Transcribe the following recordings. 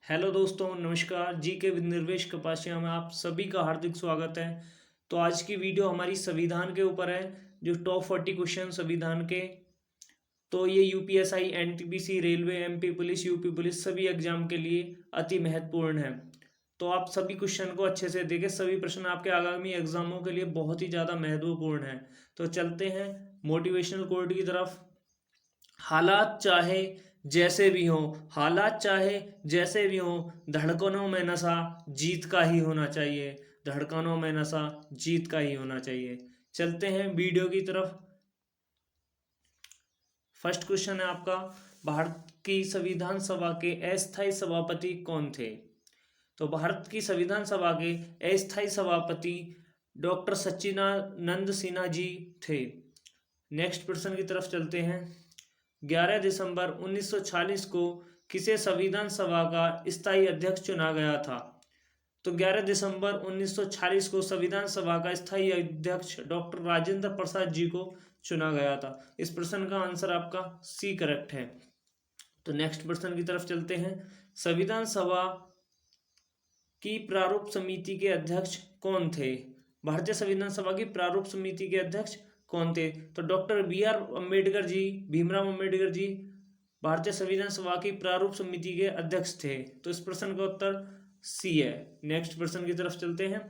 Hello दोस्तों, नमस्कार। जी के निर्वेश कपासिया में आप सभी का हार्दिक स्वागत है। तो आज की वीडियो हमारी संविधान के ऊपर है, जो टॉप 40 क्वेश्चन संविधान के। तो ये UPSI, NTPC, railway, MP police, UP police सभी एग्जाम के लिए अति महत्वपूर्ण है। तो आप सभी क्वेश्चन को अच्छे से देखें, सभी प्रश्न आपके आगामी एग्जामों के लिए बहुत ही ज़्यादा महत्वपूर्ण है। तो चलते हैं मोटिवेशनल कोट की तरफ। हालात चाहे जैसे भी हो, हालात चाहे जैसे भी हो, धड़कनों में नशा जीत का ही होना चाहिए। धड़कनों में नशा जीत का ही होना चाहिए। चलते हैं वीडियो की तरफ। फर्स्ट क्वेश्चन है आपका, भारत की संविधान सभा के अस्थायी सभापति कौन थे? तो भारत की संविधान सभा के अस्थायी सभापति डॉक्टर सच्चिदानंद सिन्हा जी थे। नेक्स्ट प्रश्न की तरफ चलते हैं। 11 दिसंबर 1940 को किसे संविधान सभा का स्थायी अध्यक्ष चुना गया था? तो 11 दिसंबर 1940 को संविधान सभा का स्थायी अध्यक्ष डॉक्टर राजेंद्र प्रसाद जी को चुना गया था। इस प्रश्न का आंसर आपका सी करेक्ट है। तो नेक्स्ट प्रश्न की तरफ चलते हैं। संविधान सभा की प्रारूप समिति के अध्यक्ष कौन थे? भारतीय संविधान सभा की प्रारूप समिति के अध्यक्ष कौन थे? तो doctor B are Ambedkar ji, Bhimrao Ambedkar ji भारतीय संविधान सभा की प्रारूप समिति के अध्यक्ष थे। तो इस प्रश्न का उत्तर सी है। नेक्स्ट प्रश्न की तरफ चलते हैं।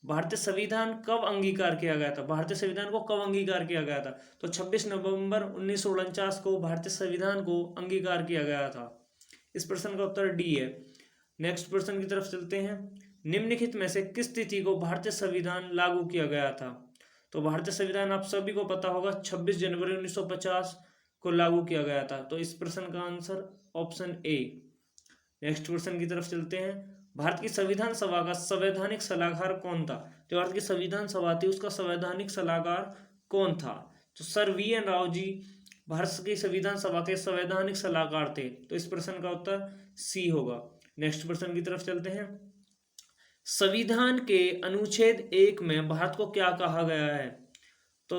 भारतीय संविधान कब अंगीकार किया गया था? भारतीय संविधान को कब अंगीकार किया गया था? तो 26 नवंबर 1949 को भारतीय संविधान को अंगीकार किया गया था। इस प्रश्न का उत्तर डी है। नेक्स्ट प्रश्न की तरफ चलते हैं। निम्नलिखित में से किस तिथि को भारतीय संविधान लागू किया गया था? तो भारतीय संविधान आप सभी को पता होगा 26 जनवरी 1950 को लागू किया गया था। तो इस प्रश्न का आंसर ऑप्शन ए। नेक्स्ट प्रश्न की तरफ चलते हैं। भारत की संविधान सभा का संवैधानिक सलाहकार कौन था? जो भारत की संविधान सभा थी उसका संवैधानिक सलाहकार कौन था? तो sir V N Rao ji Bharat की संविधान सभा के संवैधानिक सलाहकार थे। तो इस प्रश्न का उत्तर सी होगा। नेक्स्ट प्रश्न की तरफ चलते हैं। संविधान के अनुच्छेद 1 में भारत को क्या कहा गया है? तो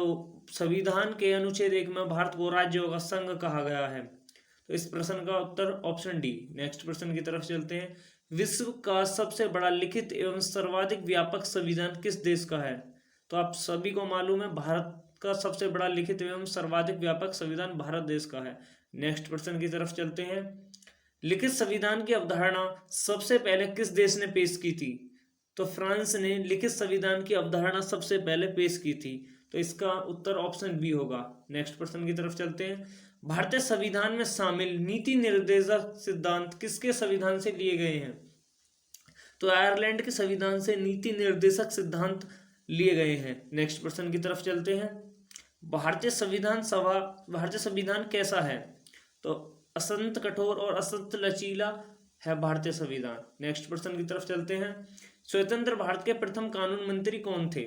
संविधान के अनुच्छेद 1 में भारत को राज्यों का संघ कहा गया है। तो इस प्रश्न का उत्तर ऑप्शन डी। नेक्स्ट प्रश्न की तरफ चलते हैं। विश्व का सबसे बड़ा लिखित एवं सर्वाधिक व्यापक संविधान किस देश का है? तो आप सभी को मालूम है भारत का सबसे बड़ा लिखित एवं सर्वाधिक व्यापक संविधान भारत देश का है। नेक्स्ट प्रश्न की तरफ चलते हैं। लिखित संविधान की अवधारणा सबसे पहले किस देश ने पेश की थी? तो फ्रांस ने लिखित संविधान की अवधारणा सबसे पहले पेश की थी। तो इसका उत्तर ऑप्शन बी होगा। नेक्स्ट प्रश्न की तरफ चलते हैं। भारतीय संविधान में शामिल नीति निर्देशक सिद्धांत किसके संविधान से लिए गए हैं? तो आयरलैंड के संविधान से नीति निर्देशक सिद्धांत लिए गए हैं। नेक्स्ट प्रश्न की तरफ चलते हैं। भारतीय संविधान कैसा है? तो असंत कठोर और असंत लचीला है भारतीय संविधान। नेक्स्ट प्रश्न की तरफ चलते हैं। स्वतंत्र भारत के प्रथम कानून मंत्री कौन थे?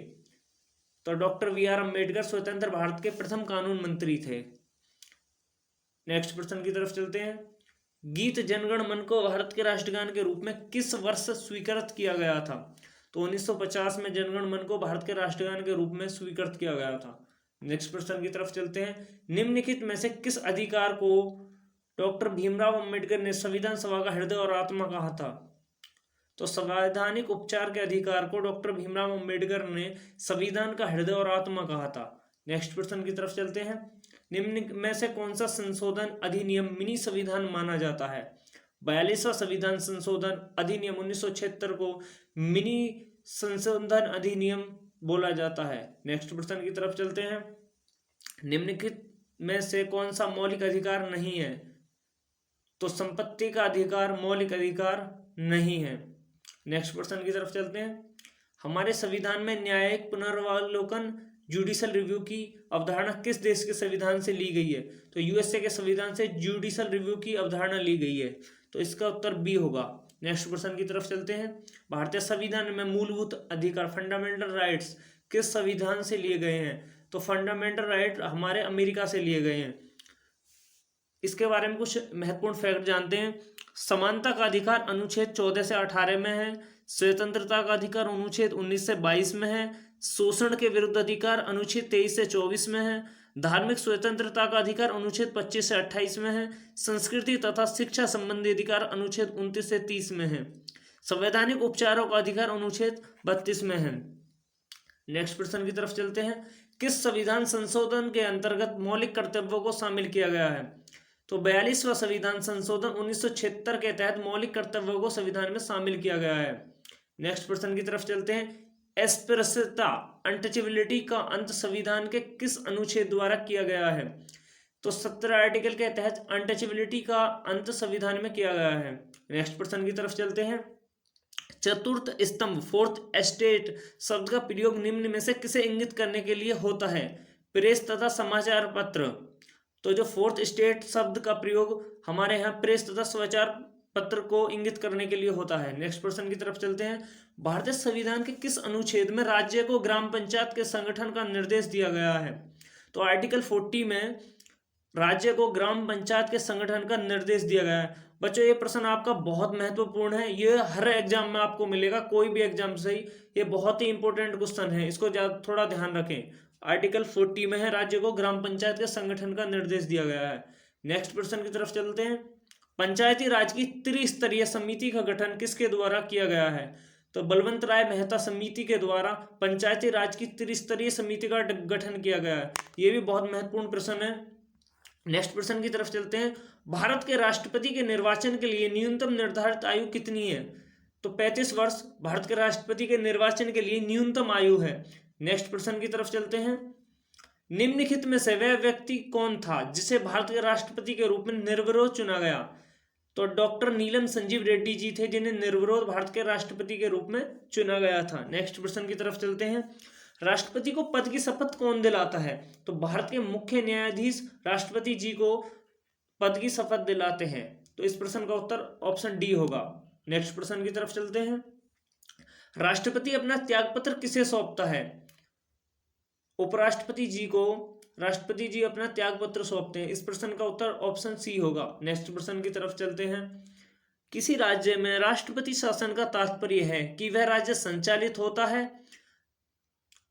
तो डॉक्टर बी आर अम्बेडकर स्वतंत्र भारत के प्रथम कानून मंत्री थे। नेक्स्ट प्रश्न की तरफ चलते हैं। गीत जनगण मन को भारत के राष्ट्रगान के रूप में किस वर्ष स्वीकृत किया गया था? तो 1950 में जनगण मन को भारत के राष्ट्रगान के रूप में स्वीकृत किया गया था। नेक्स्ट प्रश्न की तरफ चलते हैं। निम्नलिखित में से किस अधिकार को डॉक्टर भीमराव अम्बेडकर ने संविधान सभा का हृदय और आत्मा कहा था? तो संवैधानिक उपचार के अधिकार को डॉक्टर भीमराव अम्बेडकर ने संविधान का हृदय और आत्मा कहा था। नेक्स्ट प्रश्न की तरफ चलते हैं। निम्न में से कौन सा संशोधन अधिनियम मिनी संविधान माना जाता है? 42वां संविधान संशोधन अधिनियम 1976 को मिनी संशोधन अधिनियम बोला जाता है। नेक्स्ट प्रश्न की तरफ चलते हैं। निम्नलिखित में से कौन सा मौलिक अधिकार नहीं है? तो संपत्ति का अधिकार मौलिक अधिकार नहीं है। नेक्स्ट प्रश्न की तरफ चलते हैं। हमारे संविधान में न्यायिक पुनर्वालोकन जुडिशल रिव्यू की अवधारणा किस देश के संविधान से ली गई है? तो यूएसए के संविधान से जुडिशल रिव्यू की अवधारणा ली गई है। तो इसका उत्तर बी होगा। नेक्स्ट प्रश्न की तरफ चलते हैं। भारतीय संविधान में मूलभूत अधिकार फंडामेंटल राइट्स किस संविधान से लिए गए हैं? तो फंडामेंटल राइट हमारे अमेरिका से लिए गए हैं। इसके बारे में कुछ महत्वपूर्ण फैक्ट जानते हैं। समानता का अधिकार अनुच्छेद 14 से 18 में है। स्वतंत्रता का अधिकार अनुच्छेद 19 से 22 में है। शोषण के विरुद्ध अधिकार अनुच्छेद 23 से 24 में है। धार्मिक स्वतंत्रता का अधिकार अनुच्छेद 25 से 28 में है। संस्कृति तथा शिक्षा संबंधी अधिकार अनुच्छेद 29 से 30 में है। संवैधानिक उपचारों का अधिकार अनुच्छेद 32 में है। नेक्स्ट प्रश्न की तरफ चलते हैं। किस संविधान संशोधन के अंतर्गत मौलिक कर्तव्यों को शामिल किया गया है? तो 42वां संविधान संशोधन 1976 के तहत मौलिक कर्तव्यों को संविधान में शामिल किया गया है। नेक्स्ट प्रश्न की तरफ चलते हैं। अस्पृश्यता अनटचेबिलिटी का अंत संविधान के किस अनुच्छेद द्वारा किया गया है? तो 17 आर्टिकल के तहत अनटचेबिलिटी का अंत संविधान में किया गया है। नेक्स्ट प्रश्न की तरफ चलते हैं। चतुर्थ स्तंभ फोर्थ एस्टेट शब्द का प्रयोग निम्न में से किसे इंगित करने के लिए होता है? प्रेस तथा समाचार पत्र। तो जो फोर्थ स्टेट शब्द का प्रयोग हमारे यहाँ प्रेस तथा समाचार पत्र को इंगित करने के लिए होता है। नेक्स्ट प्रश्न की तरफ चलते हैं। भारतीय संविधान के किस अनुच्छेद में राज्य को ग्राम पंचायत के संगठन का निर्देश दिया गया है? तो आर्टिकल 40 में राज्य को ग्राम पंचायत के संगठन का निर्देश दिया गया है। बच्चों ये प्रश्न आपका बहुत महत्वपूर्ण है, ये हर एग्जाम में आपको मिलेगा, कोई भी एग्जाम से ही, ये बहुत ही इंपॉर्टेंट क्वेश्चन है, इसको थोड़ा ध्यान रखें। आर्टिकल 40 में है राज्य को ग्राम पंचायत के संगठन का निर्देश दिया गया है। नेक्स्ट प्रश्न की तरफ चलते हैं। पंचायती राज की त्रिस्तरीय समिति का गठन किसके द्वारा किया गया है? तो बलवंत राय मेहता समिति के द्वारा पंचायती राज की त्रिस्तरीय समिति का गठन किया गया है। ये भी बहुत महत्वपूर्ण प्रश्न है। नेक्स्ट प्रश्न की तरफ चलते हैं। भारत के राष्ट्रपति के निर्वाचन के लिए न्यूनतम निर्धारित आयु कितनी है? तो 35 वर्ष भारत के राष्ट्रपति के निर्वाचन के लिए न्यूनतम आयु है। नेक्स्ट प्रश्न की तरफ चलते हैं। निम्नलिखित में से वह व्यक्ति कौन था जिसे भारत के राष्ट्रपति के रूप में निर्विरोध चुना गया? तो डॉक्टर नीलम संजीव रेड्डी जी थे जिन्हें निर्विरोध भारत के राष्ट्रपति के रूप में चुना गया था। नेक्स्ट प्रश्न की तरफ चलते हैं। राष्ट्रपति को पद की शपथ कौन दिलाता है? तो भारत के मुख्य न्यायाधीश राष्ट्रपति जी को पद की शपथ दिलाते हैं। तो इस प्रश्न का उत्तर ऑप्शन डी होगा। नेक्स्ट प्रश्न की तरफ चलते हैं। राष्ट्रपति अपना त्यागपत्र किसे सौंपता है? उपराष्ट्रपति जी को राष्ट्रपति जी अपना त्यागपत्र सौंपते हैं। इस प्रश्न का उत्तर ऑप्शन सी होगा। नेक्स्ट प्रश्न की तरफ चलते हैं। किसी राज्य में राष्ट्रपति शासन का तात्पर्य है कि वह राज्य संचालित होता है।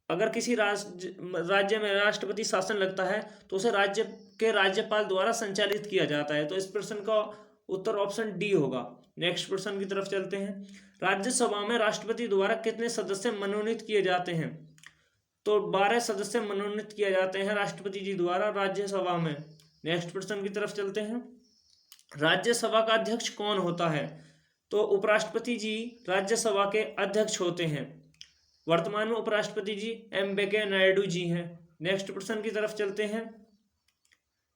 अगर किसी राज्य में राष्ट्रपति शासन लगता है तो उसे राज्य के राज्यपाल द्वारा संचालित किया जाता है। तो इस प्रश्न का उत्तर ऑप्शन डी होगा। नेक्स्ट प्रश्न की तरफ चलते हैं। राज्यसभा में राष्ट्रपति द्वारा कितने सदस्य मनोनीत किए जाते हैं? तो 12 सदस्य मनोनीत किए जाते हैं राष्ट्रपति जी द्वारा राज्यसभा में। नेक्स्ट प्रश्न की तरफ चलते हैं। राज्यसभा का अध्यक्ष कौन होता है? तो उपराष्ट्रपति जी राज्यसभा के अध्यक्ष होते हैं। वर्तमान में उपराष्ट्रपति जी एम वेंकैया नायडू जी हैं। नेक्स्ट प्रश्न की तरफ चलते हैं।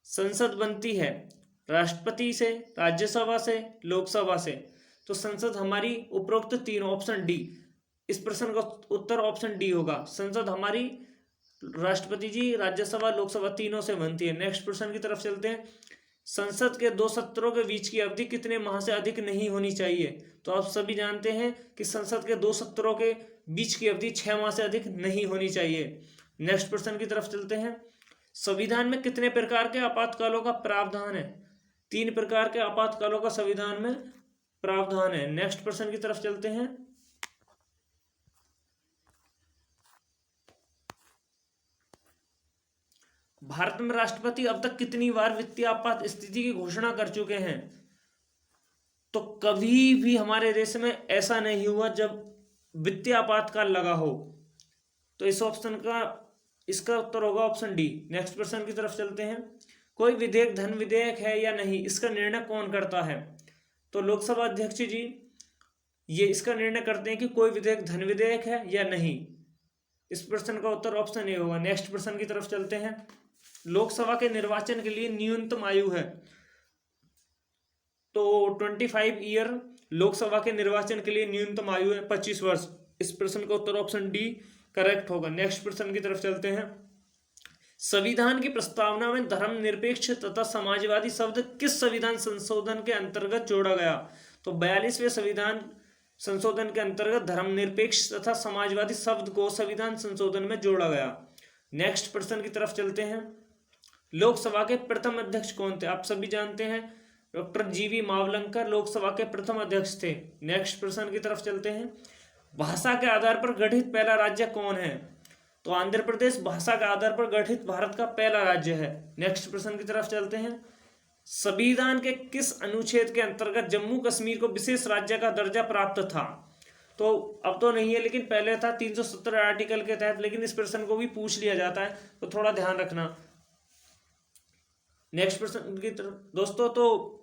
संसद बनती है राष्ट्रपति से, राज्यसभा से, लोकसभा से। तो संसद हमारी उपरोक्त तीनों, ऑप्शन डी। इस प्रश्न का उत्तर ऑप्शन डी होगा। संसद हमारी राष्ट्रपति जी, राज्यसभा, लोकसभा तीनों से बनती है। नेक्स्ट प्रश्न की तरफ चलते हैं। संसद के 2 सत्रों के बीच की अवधि कितने माह से अधिक नहीं होनी चाहिए? तो आप सभी जानते हैं कि संसद के 2 सत्रों के बीच की अवधि 6 माह से अधिक नहीं होनी चाहिए। नेक्स्ट प्रश्न की तरफ चलते हैं। संविधान में कितने प्रकार के आपातकालों का प्रावधान है? 3 प्रकार के आपातकालों का संविधान में प्रावधान है। नेक्स्ट प्रश्न की तरफ चलते हैं। भारत में राष्ट्रपति अब तक कितनी बार वित्तीय आपात स्थिति की घोषणा कर चुके हैं? तो कभी भी हमारे देश में ऐसा नहीं हुआ जब वित्तीय आपातकाल लगा हो। तो इस ऑप्शन का इसका उत्तर होगा ऑप्शन डी। नेक्स्ट प्रश्न की तरफ चलते हैं। कोई विधेयक धन विधेयक है या नहीं, इसका निर्णय कौन करता है? तो लोकसभा अध्यक्ष जी ये इसका निर्णय करते हैं कि कोई विधेयक धन विधेयक है या नहीं। इस प्रश्न का उत्तर ऑप्शन ए होगा। नेक्स्ट प्रश्न की तरफ चलते हैं। लोकसभा के निर्वाचन के लिए न्यूनतम आयु है तो 25 ईयर लोकसभा के निर्वाचन के लिए न्यूनतम आयु है 25 वर्ष। इस प्रश्न का उत्तर ऑप्शन डी करेक्ट होगा। नेक्स्ट प्रश्न की तरफ चलते हैं। संविधान की प्रस्तावना में धर्मनिरपेक्ष तथा समाजवादी शब्द किस संविधान संशोधन के अंतर्गत जोड़ा गया? तो 42वें संविधान संशोधन के अंतर्गत धर्मनिरपेक्ष तथा समाजवादी शब्द को संविधान संशोधन में जोड़ा गया। नेक्स्ट प्रश्न की तरफ चलते हैं। लोकसभा के प्रथम अध्यक्ष कौन थे? आप सभी जानते हैं डॉक्टर जीवी मावलंकर लोकसभा के प्रथम अध्यक्ष थे। नेक्स्ट प्रश्न की तरफ चलते हैं। भाषा के आधार पर गठित पहला राज्य कौन है? तो आंध्र प्रदेश भाषा के आधार पर गठित भारत का पहला राज्य है। नेक्स्ट प्रश्न की तरफ चलते हैं। संविधान के किस अनुच्छेद के अंतर्गत जम्मू कश्मीर को विशेष राज्य का दर्जा प्राप्त था? तो अब तो नहीं है, लेकिन पहले था 370 आर्टिकल के तहत, लेकिन इस प्रश्न को भी पूछ लिया जाता है, तो थोड़ा ध्यान रखना। नेक्स्ट प्रश्न की तरफ दोस्तों, तो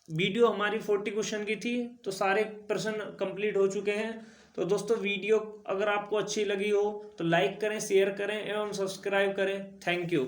वीडियो हमारी 40 क्वेश्चन की थी, तो सारे प्रश्न कंप्लीट हो चुके हैं। तो दोस्तों वीडियो अगर आपको अच्छी लगी हो तो लाइक करें, शेयर करें एवं सब्सक्राइब करें। Thank you.